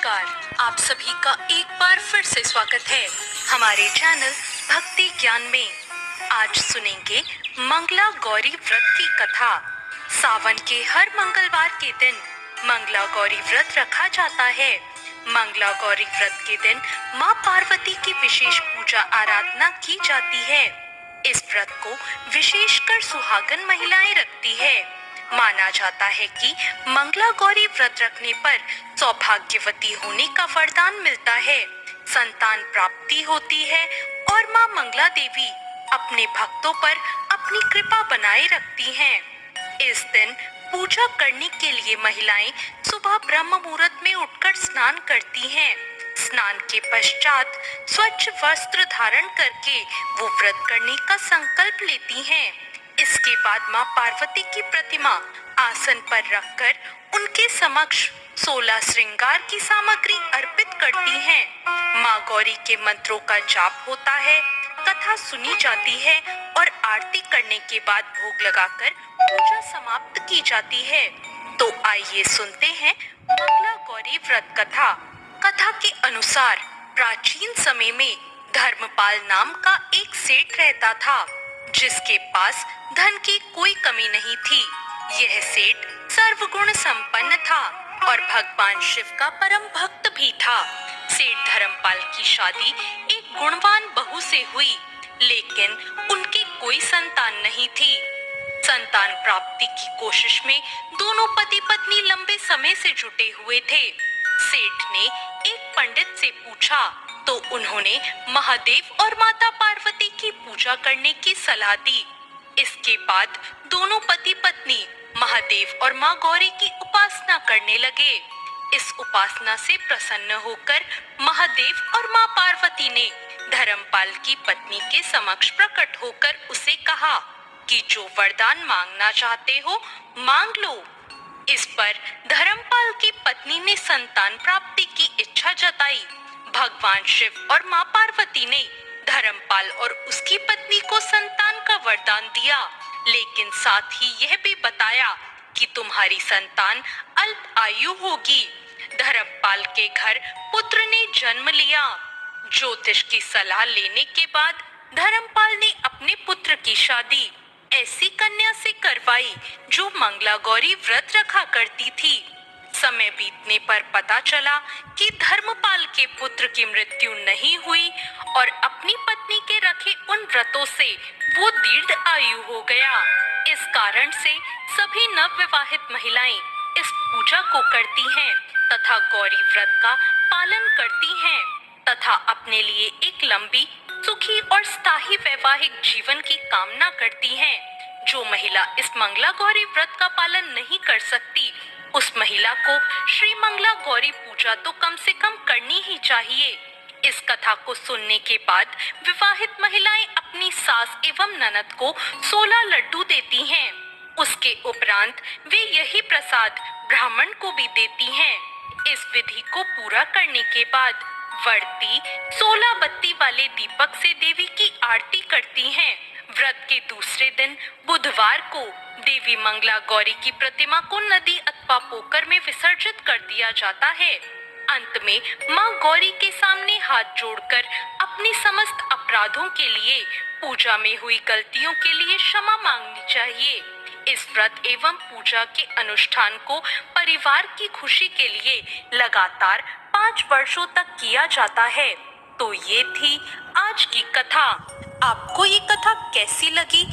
नमस्कार। आप सभी का एक बार फिर से स्वागत है हमारे चैनल भक्ति ज्ञान में। आज सुनेंगे मंगला गौरी व्रत की कथा। सावन के हर मंगलवार के दिन मंगला गौरी व्रत रखा जाता है। मंगला गौरी व्रत के दिन माँ पार्वती की विशेष पूजा आराधना की जाती है। इस व्रत को विशेषकर सुहागन महिलाएं रखती है। माना जाता है कि मंगला गौरी व्रत रखने पर सौभाग्यवती होने का वरदान मिलता है, संतान प्राप्ति होती है और मां मंगला देवी अपने भक्तों पर अपनी कृपा बनाए रखती हैं। इस दिन पूजा करने के लिए महिलाएं सुबह ब्रह्म मुहूर्त में उठकर स्नान करती हैं। स्नान के पश्चात स्वच्छ वस्त्र धारण करके वो व्रत करने का संकल्प लेती हैं। इसके बाद माँ पार्वती की प्रतिमा आसन पर रखकर उनके समक्ष 16 श्रृंगार की सामग्री अर्पित करती हैं। माँ गौरी के मंत्रों का जाप होता है, कथा सुनी जाती है और आरती करने के बाद भोग लगाकर पूजा समाप्त की जाती है। तो आइए सुनते हैं मंगला गौरी व्रत कथा। कथा के अनुसार प्राचीन समय में धर्मपाल नाम का एक सेठ रहता था, जिसके पास धन की कोई कमी नहीं थी। यह सेठ सर्वगुण संपन्न था और भगवान शिव का परम भक्त भी था। सेठ धर्मपाल की शादी एक गुणवान बहू से हुई, लेकिन उनकी कोई संतान नहीं थी। संतान प्राप्ति की कोशिश में दोनों पति पत्नी लंबे समय से जुटे हुए थे। सेठ ने एक पंडित से पूछा तो उन्होंने महादेव और माता पार्वती की पूजा करने की सलाह दी। इसके बाद दोनों पति पत्नी महादेव और माँ गौरी की उपासना करने लगे। इस उपासना से प्रसन्न होकर महादेव और माँ पार्वती ने धर्मपाल की पत्नी के समक्ष प्रकट होकर उसे कहा कि जो वरदान मांगना चाहते हो मांग लो। इस पर धर्मपाल की पत्नी ने संतान प्राप्ति की इच्छा जताई। भगवान शिव और माँ पार्वती ने धर्मपाल और उसकी पत्नी को संतान का वरदान दिया, लेकिन साथ ही यह भी बताया कि तुम्हारी संतान अल्प आयु होगी। धर्मपाल के घर पुत्र ने जन्म लिया। ज्योतिष की सलाह लेने के बाद धर्मपाल ने अपने पुत्र की शादी ऐसी कन्या से करवाई जो मंगला गौरी व्रत रखा करती थी। समय बीतने पर पता चला कि धर्मपाल के पुत्र की मृत्यु नहीं हुई और अपनी पत्नी के रखे उन व्रतों से वो दीर्घ आयु हो गया। इस कारण से सभी नवविवाहित महिलाएं इस पूजा को करती हैं तथा गौरी व्रत का पालन करती हैं तथा अपने लिए एक लंबी, सुखी और स्थायी वैवाहिक जीवन की कामना करती हैं। जो महिला इस मंगला गौरी व्रत का पालन नहीं कर सकती, उस महिला को श्री मंगला गौरी पूजा तो कम से कम करनी ही चाहिए। इस कथा को सुनने के बाद विवाहित महिलाएं अपनी सास एवं ननद को 16 लड्डू देती हैं। उसके उपरांत वे यही प्रसाद ब्राह्मण को भी देती हैं। इस विधि को पूरा करने के बाद वर्ती 16 बत्ती वाले दीपक से देवी की आरती करती हैं। व्रत के दूसरे दिन बुधवार को देवी मंगला गौरी की प्रतिमा को नदी अथवा पोखर में विसर्जित कर दिया जाता है। अंत में मां गौरी के सामने हाथ जोड़कर अपनी समस्त अपराधों के लिए, पूजा में हुई गलतियों के लिए क्षमा मांगनी चाहिए। इस व्रत एवं पूजा के अनुष्ठान को परिवार की खुशी के लिए लगातार 5 वर्षों तक किया जाता है। तो ये थी आज की कथा। आपको ये कथा कैसी लगी